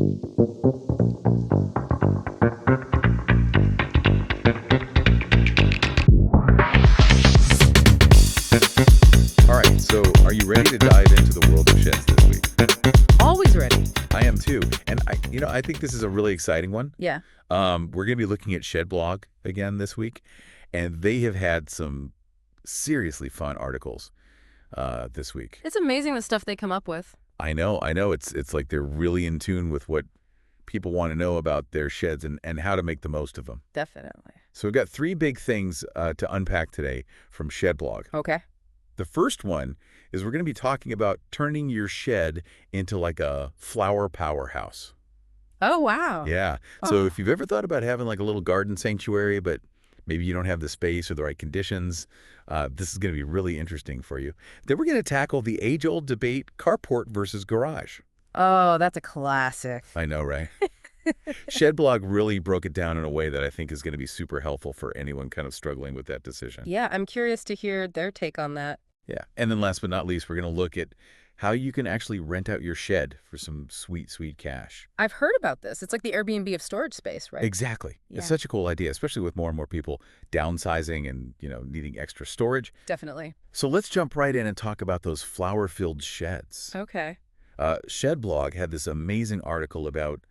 All right, so are you ready to dive into the world of sheds this week? Always ready. I am too, and I think this is a really exciting one. Yeah. We're going to be looking at ShedBlog again this week, and they have had some seriously fun articles this week. It's amazing the stuff they come up with. I know. It's like they're really in tune with what people want to know about their sheds and how to make the most of them. Definitely. So we've got three big things to unpack today from ShedBlog. Okay. The first one is we're going to be talking about turning your shed into like a flower powerhouse. Oh, wow. Yeah. So if you've ever thought about having like a little garden sanctuary, but maybe you don't have the space or the right conditions, this is going to be really interesting for you. Then we're going to tackle the age-old debate, carport versus garage. Oh, that's a classic. I know, right? ShedBlog really broke it down in a way that I think is going to be super helpful for anyone kind of struggling with that decision. Yeah, I'm curious to hear their take on that. Yeah. And then last but not least, we're going to look at how you can actually rent out your shed for some sweet, sweet cash. I've heard about this. It's like the Airbnb of storage space, right? Exactly. Yeah. It's such a cool idea, especially with more and more people downsizing and, needing extra storage. Definitely. So let's jump right in and talk about those flower-filled sheds. Okay. ShedBlog had this amazing article about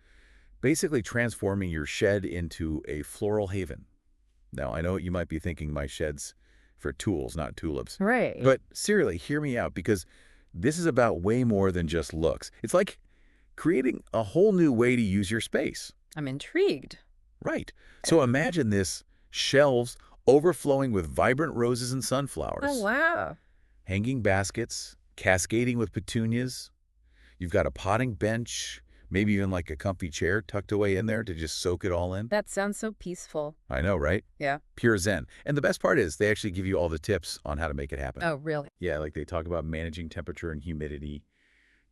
basically transforming your shed into a floral haven. Now, I know you might be thinking my shed's for tools, not tulips. Right. But seriously, hear me out, because this is about way more than just looks. It's like creating a whole new way to use your space. I'm intrigued. Right. So imagine this: shelves overflowing with vibrant roses and sunflowers. Oh, wow. Hanging baskets, cascading with petunias. You've got a potting bench, maybe even like a comfy chair tucked away in there to just soak it all in. That sounds so peaceful. I know, right? Yeah. Pure zen. And the best part is they actually give you all the tips on how to make it happen. Oh, really? Yeah, like they talk about managing temperature and humidity,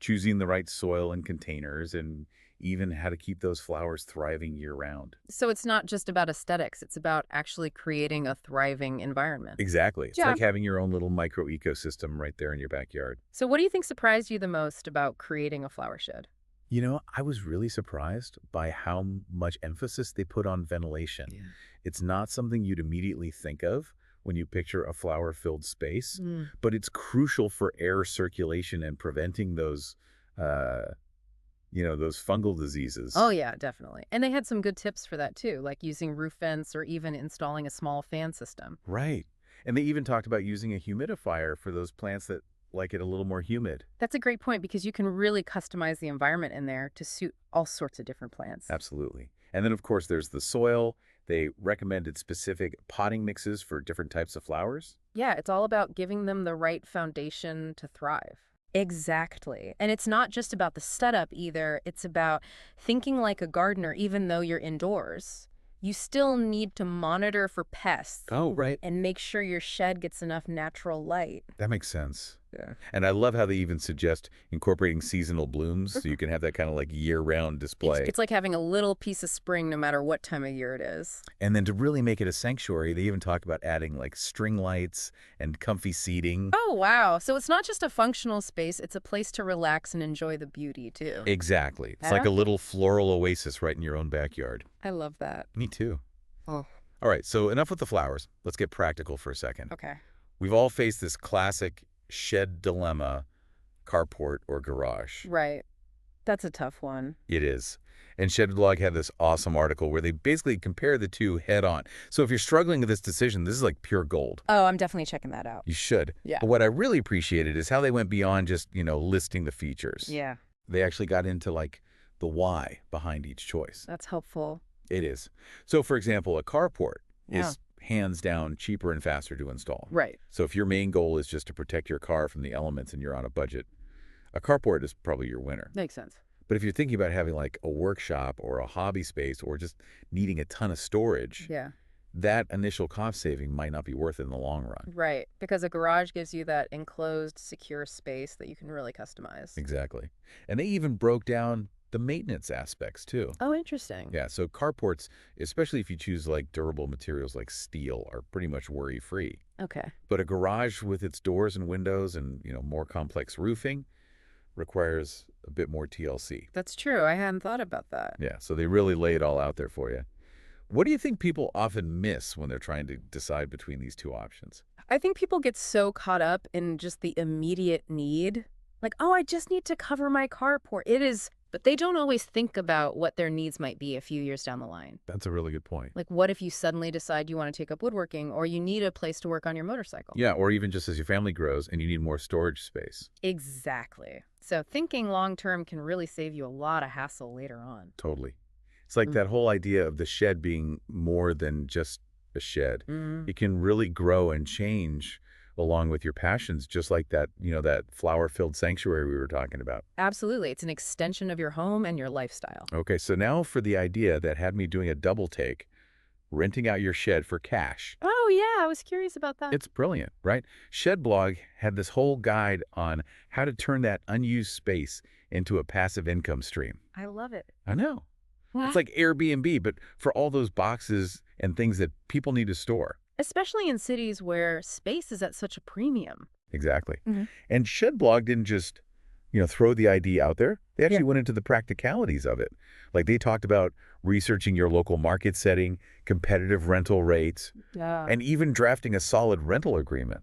choosing the right soil and containers, and even how to keep those flowers thriving year-round. So it's not just about aesthetics. It's about actually creating a thriving environment. Exactly. It's Yeah. like having your own little micro ecosystem right there in your backyard. So what do you think surprised you the most about creating a flower shed? I was really surprised by how much emphasis they put on ventilation. Yeah. It's not something you'd immediately think of when you picture a flower-filled space, but it's crucial for air circulation and preventing those those fungal diseases. Oh, yeah, definitely. And they had some good tips for that, too, like using roof vents or even installing a small fan system. Right. And they even talked about using a humidifier for those plants that like it a little more humid. That's a great point because you can really customize the environment in there to suit all sorts of different plants. Absolutely. And then, of course, there's the soil. They recommended specific potting mixes for different types of flowers. Yeah, it's all about giving them the right foundation to thrive. Exactly. And it's not just about the setup either. It's about thinking like a gardener, even though you're indoors. You still need to monitor for pests. Oh, right. And make sure your shed gets enough natural light. That makes sense. Yeah. And I love how they even suggest incorporating seasonal blooms so you can have that kind of like year-round display. It's like having a little piece of spring no matter what time of year it is. And then to really make it a sanctuary, they even talk about adding like string lights and comfy seating. Oh, wow. So it's not just a functional space, it's a place to relax and enjoy the beauty, too. Exactly. It's like a little floral oasis right in your own backyard. I love that. Me too. Oh. All right, so enough with the flowers. Let's get practical for a second. Okay. We've all faced this classic shed dilemma: carport or garage. Right. That's a tough one. It is. And ShedBlog had this awesome article where they basically compare the two head on. So if you're struggling with this decision, this is like pure gold. Oh, I'm definitely checking that out. You should. Yeah. But what I really appreciated is how they went beyond just, listing the features. Yeah. They actually got into like the why behind each choice. That's helpful. It is. So for example, a carport Yeah. is hands down cheaper and faster to install. Right. So if your main goal is just to protect your car from the elements and you're on a budget, a carport is probably your winner. Makes sense. But if you're thinking about having like a workshop or a hobby space or just needing a ton of storage, Yeah. that initial cost saving might not be worth it in the long run. Right. Because a garage gives you that enclosed, secure space that you can really customize. Exactly. And they even broke down the maintenance aspects too. Oh, interesting. Yeah, so carports, especially if you choose like durable materials like steel, are pretty much worry-free. Okay. But a garage with its doors and windows and, more complex roofing requires a bit more TLC. That's true. I hadn't thought about that. Yeah, so they really lay it all out there for you. What do you think people often miss when they're trying to decide between these two options? I think people get so caught up in just the immediate need. Like, oh, I just need to cover my carport. It is, but they don't always think about what their needs might be a few years down the line. That's a really good point. Like, what if you suddenly decide you want to take up woodworking or you need a place to work on your motorcycle? Yeah, or even just as your family grows and you need more storage space. Exactly. So thinking long term can really save you a lot of hassle later on. Totally. It's like that whole idea of the shed being more than just a shed. Mm-hmm. It can really grow and change along with your passions, just like that, that flower-filled sanctuary we were talking about. Absolutely. It's an extension of your home and your lifestyle. Okay, so now for the idea that had me doing a double take, renting out your shed for cash. Oh, yeah. I was curious about that. It's brilliant, right? ShedBlog had this whole guide on how to turn that unused space into a passive income stream. I love it. I know. It's like Airbnb, but for all those boxes and things that people need to store. Especially in cities where space is at such a premium. Exactly. Mm-hmm. And ShedBlog didn't just, throw the idea out there. They actually went into the practicalities of it. Like they talked about researching your local market setting, competitive rental rates, and even drafting a solid rental agreement.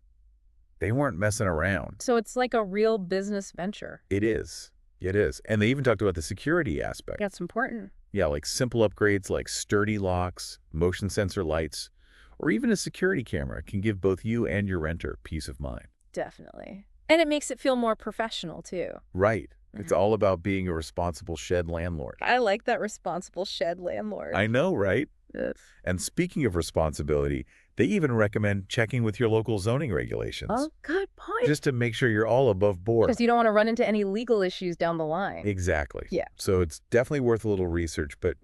They weren't messing around. So it's like a real business venture. It is. It is. And they even talked about the security aspect. That's important. Yeah, like simple upgrades like sturdy locks, motion sensor lights, or even a security camera can give both you and your renter peace of mind. Definitely. And it makes it feel more professional, too. Right. It's all about being a responsible shed landlord. I like that responsible shed landlord. I know, right? Yes. And speaking of responsibility, they even recommend checking with your local zoning regulations. Oh, good point. Just to make sure you're all above board. Because you don't want to run into any legal issues down the line. Exactly. Yeah. So it's definitely worth a little research, but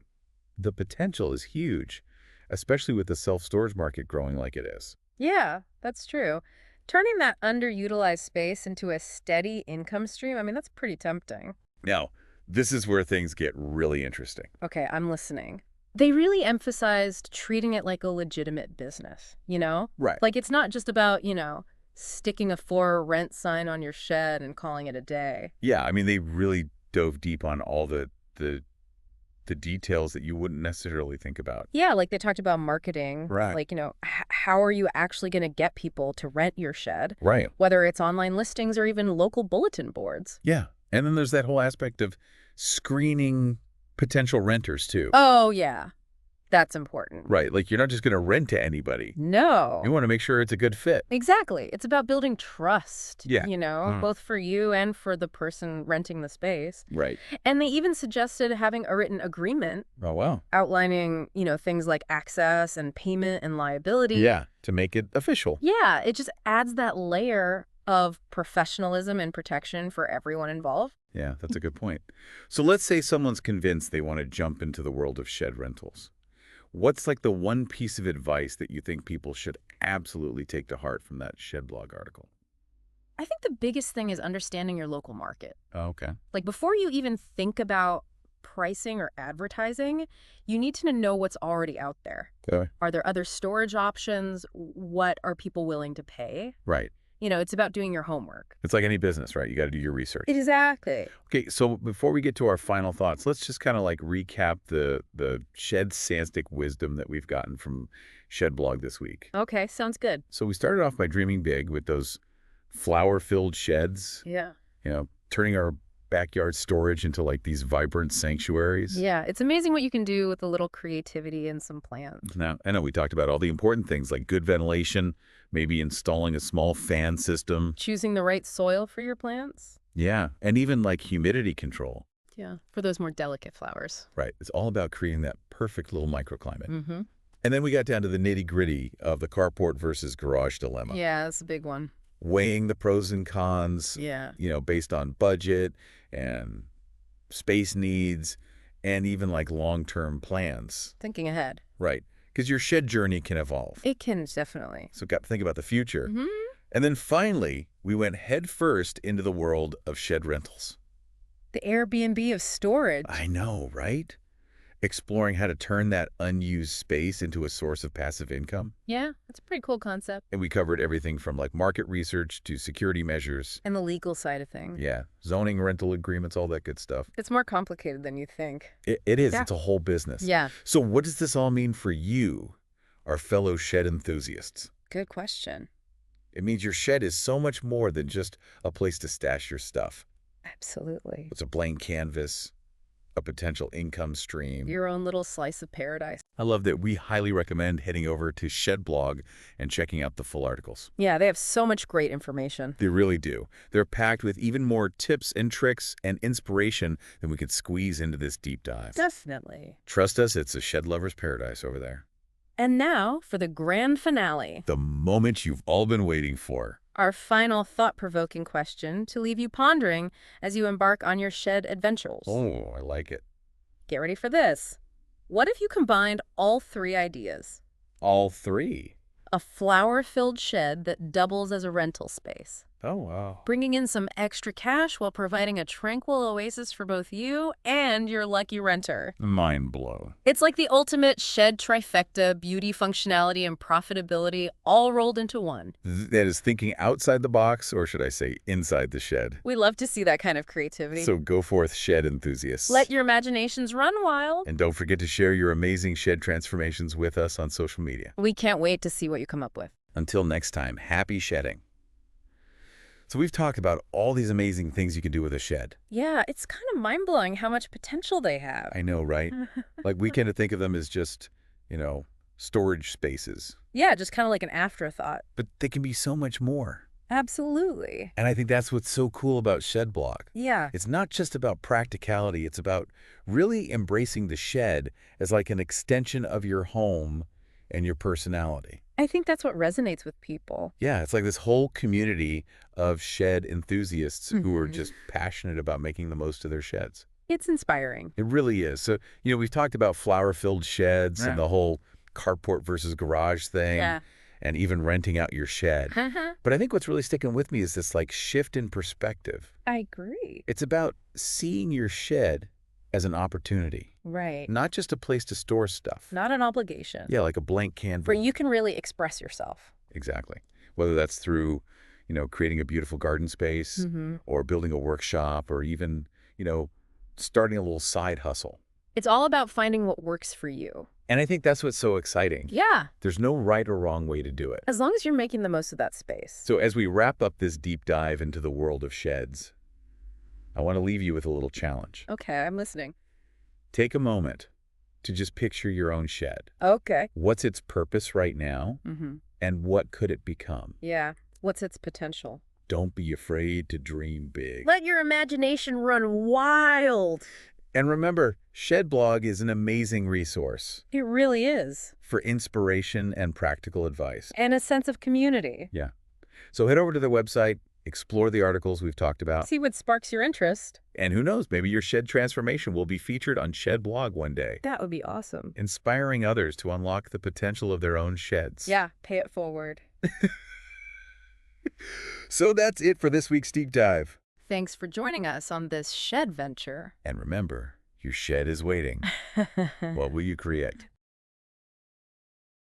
the potential is huge, especially with the self-storage market growing like it is. Yeah, that's true. Turning that underutilized space into a steady income stream, I mean, that's pretty tempting. Now, this is where things get really interesting. Okay, I'm listening. They really emphasized treating it like a legitimate business, Right. Like it's not just about, sticking a for rent sign on your shed and calling it a day. Yeah, I mean, they really dove deep on all the details that you wouldn't necessarily think about. Yeah, like they talked about marketing. Right. Like, how are you actually going to get people to rent your shed? Right. Whether it's online listings or even local bulletin boards. Yeah. And then there's that whole aspect of screening potential renters, too. Oh, yeah. That's important. Right. Like, you're not just going to rent to anybody. No. You want to make sure it's a good fit. Exactly. It's about building trust, Yeah. Both for you and for the person renting the space. Right. And they even suggested having a written agreement Oh, wow. outlining, things like access and payment and liability. Yeah. To make it official. Yeah. It just adds that layer of professionalism and protection for everyone involved. Yeah, that's a good point. So let's say someone's convinced they want to jump into the world of shed rentals. What's like the one piece of advice that you think people should absolutely take to heart from that ShedBlog article? I think the biggest thing is understanding your local market. Oh, okay. Like before you even think about pricing or advertising, you need to know what's already out there. Okay. Are there other storage options? What are people willing to pay? Right. It's about doing your homework. It's like any business, right? You got to do your research. Exactly. Okay, so before we get to our final thoughts, let's just kind of like recap the shed Sandstic wisdom that we've gotten from ShedBlog this week. Okay, sounds good. So we started off by dreaming big with those flower-filled sheds, Yeah. turning our backyard storage into like these vibrant sanctuaries. Yeah, it's amazing what you can do with a little creativity and some plans. Now, I know we talked about all the important things like good ventilation, maybe installing a small fan system. Choosing the right soil for your plants. Yeah, and even like humidity control. Yeah, for those more delicate flowers. Right. It's all about creating that perfect little microclimate. Mm-hmm. And then we got down to the nitty-gritty of the carport versus garage dilemma. Yeah, that's a big one. Weighing the pros and cons, Yeah. based on budget and space needs and even like long-term plans. Thinking ahead. Right. Because your shed journey can evolve. It can, definitely. So got to think about the future. Mm-hmm. And then finally, we went headfirst into the world of shed rentals. The Airbnb of storage. I know, right? exploring how to turn that unused space into a source of passive income. Yeah, that's a pretty cool concept. And we covered everything from like market research to security measures. And the legal side of things. Yeah, zoning, rental agreements, all that good stuff. It's more complicated than you think. It is. Yeah. It's a whole business. Yeah. So what does this all mean for you, our fellow shed enthusiasts? Good question. It means your shed is so much more than just a place to stash your stuff. Absolutely. It's a blank canvas, a potential income stream. Your own little slice of paradise. I love that we highly recommend heading over to ShedBlog and checking out the full articles. Yeah, they have so much great information. They really do. They're packed with even more tips and tricks and inspiration than we could squeeze into this deep dive. Definitely. Trust us, it's a shed lover's paradise over there. And now for the grand finale. The moment you've all been waiting for. Our final thought-provoking question to leave you pondering as you embark on your shed adventures. Oh, I like it. Get ready for this. What if you combined all three ideas? All three. A flower-filled shed that doubles as a rental space, Oh, wow. bringing in some extra cash while providing a tranquil oasis for both you and your lucky renter. Mind blown. It's like the ultimate shed trifecta: beauty, functionality, and profitability all rolled into one. That is thinking outside the box, or should I say inside the shed. We love to see that kind of creativity. So go forth, shed enthusiasts. Let your imaginations run wild. And don't forget to share your amazing shed transformations with us on social media. We can't wait to see what you come up with. Until next time, happy shedding. So we've talked about all these amazing things you can do with a shed. Yeah, it's kind of mind-blowing how much potential they have. I know, right? Like we tend to think of them as just, storage spaces. Yeah, just kind of like an afterthought. But they can be so much more. Absolutely. And I think that's what's so cool about ShedBlog. Yeah. It's not just about practicality. It's about really embracing the shed as like an extension of your home and your personality. I think that's what resonates with people. Yeah, it's like this whole community of shed enthusiasts who are just passionate about making the most of their sheds. It's inspiring. It really is. So, we've talked about flower-filled sheds and the whole carport versus garage thing and even renting out your shed. But I think what's really sticking with me is this like shift in perspective. I agree. It's about seeing your shed as an opportunity, Right. not just a place to store stuff. Not an obligation. Yeah, like a blank canvas. Where you can really express yourself. Exactly. Whether that's through, creating a beautiful garden space or building a workshop or even, starting a little side hustle. It's all about finding what works for you. And I think that's what's so exciting. Yeah. There's no right or wrong way to do it. As long as you're making the most of that space. So as we wrap up this deep dive into the world of sheds, I want to leave you with a little challenge. Okay, I'm listening. Take a moment to just picture your own shed. Okay. What's its purpose right now? And what could it become? Yeah. What's its potential? Don't be afraid to dream big. Let your imagination run wild. And remember, ShedBlog is an amazing resource It really is. for inspiration and practical advice. And a sense of community. Yeah. So head over to their website, explore the articles we've talked about. See what sparks your interest. And who knows, maybe your shed transformation will be featured on ShedBlog one day, That would be awesome. inspiring others to unlock the potential of their own sheds. Yeah, pay it forward. So that's it for this week's deep dive. Thanks for joining us on this shed venture. And remember, your shed is waiting. What will you create?